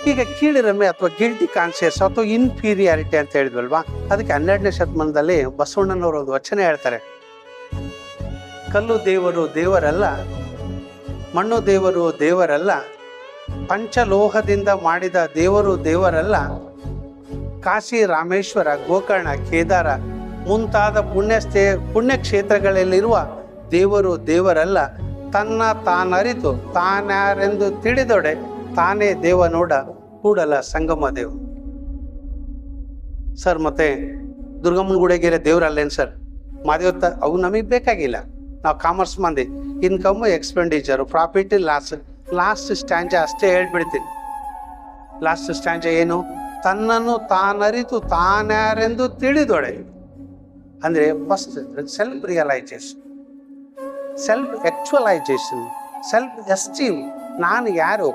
ಈಗ ಕೀಳಿರಮೆ ಅಥವಾ guilty conscious ಅಥವಾ ಇನ್ಫೀರಿಯಾರಿಟಿ ಅಂತ ಹೇಳಿದ್ವಲ್ವಾ, ಅದಕ್ಕೆ 12ನೇ ಶತಮಾನದಲ್ಲಿ ಬಸವಣ್ಣನವರು ಒಂದು ವಚನ ಹೇಳ್ತಾರೆ. ಕಲ್ಲು ದೇವರು ದೇವರಲ್ಲ, ಮಣ್ಣು ದೇವರು ದೇವರಲ್ಲ, ಪಂಚಲೋಹದಿಂದ ಮಾಡಿದ ದೇವರು ದೇವರಲ್ಲ, ಕಾಶಿ ರಾಮೇಶ್ವರ ಗೋಕರ್ಣ ಕೇದಾರ ಮುಂತಾದ ಪುಣ್ಯಕ್ಷೇತ್ರಗಳಲ್ಲಿರುವ ದೇವರು ದೇವರಲ್ಲ, ತನ್ನ ತಾನರಿತು ತಾನ್ಯಾರೆಂದು ತಿಳಿದೊಡೆ ತಾನೇ ದೇವನೋಡ ಕೂಡಲ ಸಂಗಮ ದೇವ. ಸರ್ ಮತ್ತೆ ದುರ್ಗಮ್ಮನ ಗುಡಿಗೆರೆ ದೇವ್ರಲ್ಲೇನು ಸರ್? ಮಾದೇವತ್ತ ಅವು ನಮಗೆ ಬೇಕಾಗಿಲ್ಲ, ನಾವು ಕಾಮರ್ಸ್ ಮಂದಿ. Income expenditure profit last stanza ಅಷ್ಟೇ ಹೇಳ್ಬಿಡ್ತೀನಿ. ಲಾಸ್ಟ್ ಸ್ಟ್ಯಾಂಜ ಏನು? ತನ್ನನ್ನು ತಾನರಿತು ತಾನ್ಯಾರೆಂದು ತಿಳಿದೊಡೆ. ಅಂದರೆ first self realisation, self actualisation, self esteem. ನಾನು ಯಾರು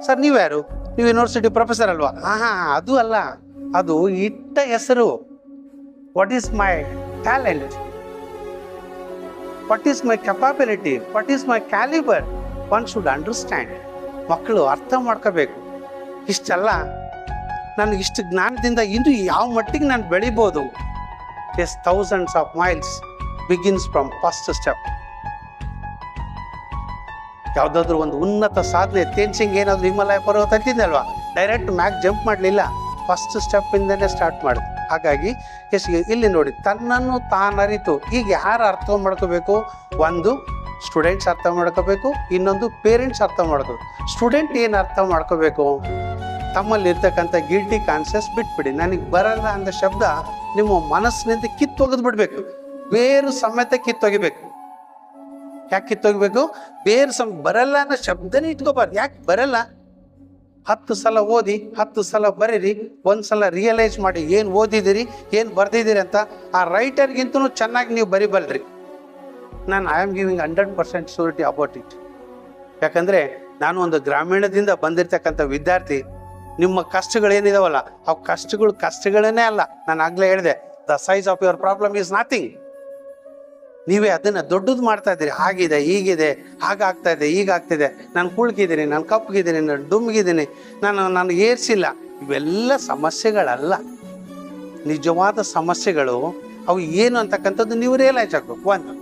ಸರ್? ನೀವು ಯಾರು? ನೀವು ಯೂನಿವರ್ಸಿಟಿ ಪ್ರೊಫೆಸರ್ ಅಲ್ವಾ? ಅದು ಅಲ್ಲ, ಅದು ಇಟ್ಟ ಹೆಸರು. What is my talent? What is my capability? What is my calibre? One should understand. ಮಕ್ಕಳು ಅರ್ಥ ಮಾಡ್ಕೋಬೇಕು. ಇಷ್ಟೆಲ್ಲ ನಾನು ಇಷ್ಟು ಜ್ಞಾನದಿಂದ ಇನ್ನು ಯಾವ ಮಟ್ಟಿಗೆ ನಾನು ಬೆಳಿಬೋದು? Yes, thousands of miles begins from first step. ಯಾವುದಾದ್ರೂ ಒಂದು ಉನ್ನತ ಸಾಧನೆ, ತೇನ್ಸಿಂಗ್ ಏನಾದ್ರು ಹಿಮಾಲಯ ಪರ್ವತ ಹತ್ತಿದ್ದಲ್ವಾ, ಡೈರೆಕ್ಟ್ ಮ್ಯಾಕ್ ಜಂಪ್ ಮಾಡಲಿಲ್ಲ, ಫಸ್ಟ್ ಸ್ಟೆಪ್ಪಿಂದನೇ ಸ್ಟಾರ್ಟ್ ಮಾಡಿದೆ. ಹಾಗಾಗಿ ಇಲ್ಲಿ ನೋಡಿ, ತನ್ನನ್ನು ತಾನರಿತು. ಈಗ ಯಾರು ಅರ್ಥ ಮಾಡ್ಕೋಬೇಕು? ಒಂದು ಸ್ಟೂಡೆಂಟ್ಸ್ ಅರ್ಥ ಮಾಡ್ಕೋಬೇಕು, ಇನ್ನೊಂದು ಪೇರೆಂಟ್ಸ್ ಅರ್ಥ ಮಾಡ್ಕೋಬೇಕು. ಸ್ಟೂಡೆಂಟ್ ಏನು ಅರ್ಥ ಮಾಡ್ಕೋಬೇಕು? ತಮ್ಮಲ್ಲಿರ್ತಕ್ಕಂಥ ಗಿಲ್ಟಿ ಕಾನ್ಸಿಯಸ್ ಬಿಟ್ಬಿಡಿ. ನನಗೆ ಬರಲ್ಲ ಅಂದ ಶಬ್ದ ನಿಮ್ಮ ಮನಸ್ಸಿನಿಂದ ಕಿತ್ತೊಗೆದು ಬಿಡ್ಬೇಕು, ಬೇರು ಸಮೇತ ಕಿತ್ತೊಗಿಬೇಕು. ಯಾಕೆ ಕಿತ್ತೊಗಿಬೇಕು? ಬೇರು ಬರಲ್ಲ ಅನ್ನೋ ಶಬ್ದನೇ ಇಟ್ಕೋಬಾರ್ದು. ಯಾಕೆ ಬರಲ್ಲ? 10 ಸಲ ಓದಿ, 10 ಸಲ ಬರೀರಿ, 1 ಸಲ ರಿಯಲೈಸ್ ಮಾಡಿ ಏನು ಓದಿದ್ದೀರಿ, ಏನು ಬರ್ದಿದ್ದೀರಿ ಅಂತ. ಆ ರೈಟರ್ಗಿಂತಲೂ ಚೆನ್ನಾಗಿ ನೀವು ಬರಿಬಲ್ರಿ. ನಾನು I am giving 100% surety about it. ಯಾಕಂದರೆ ನಾನು ಒಂದು ಗ್ರಾಮೀಣದಿಂದ ಬಂದಿರತಕ್ಕಂಥ ವಿದ್ಯಾರ್ಥಿ. ನಿಮ್ಮ ಕಷ್ಟಗಳೇನಿದಾವಲ್ಲ, ಆ ಕಷ್ಟಗಳನ್ನೇ ಅಲ್ಲ. ನಾನು ಆಗಲೇ ಹೇಳಿದೆ, the size of your problem is nothing. ನೀವೇ ಅದನ್ನು ದೊಡ್ಡದು ಮಾಡ್ತಾ ಇದ್ದೀರಿ. ಆಗಿದೆ, ಹೀಗಿದೆ, ಹಾಗಾಗ್ತಾ ಇದೆ, ಹೀಗಾಗ್ತಿದೆ, ನಾನು ಕುಳ್ಕಿದ್ದೀನಿ, ನಾನು ಕಪ್ಪಗಿದ್ದೀನಿ, ನಾನು ಡುಮ್ಗಿದ್ದೀನಿ, ನಾನು ಏರ್ಸಿಲ್ಲ. ಇವೆಲ್ಲ ಸಮಸ್ಯೆಗಳಲ್ಲ. ನಿಜವಾದ ಸಮಸ್ಯೆಗಳು ಅವು ಏನು ಅಂತಕ್ಕಂಥದ್ದು ನೀವು ರಿಯಲೈಸ್ ಆಗಬೇಕು. ಒಂದು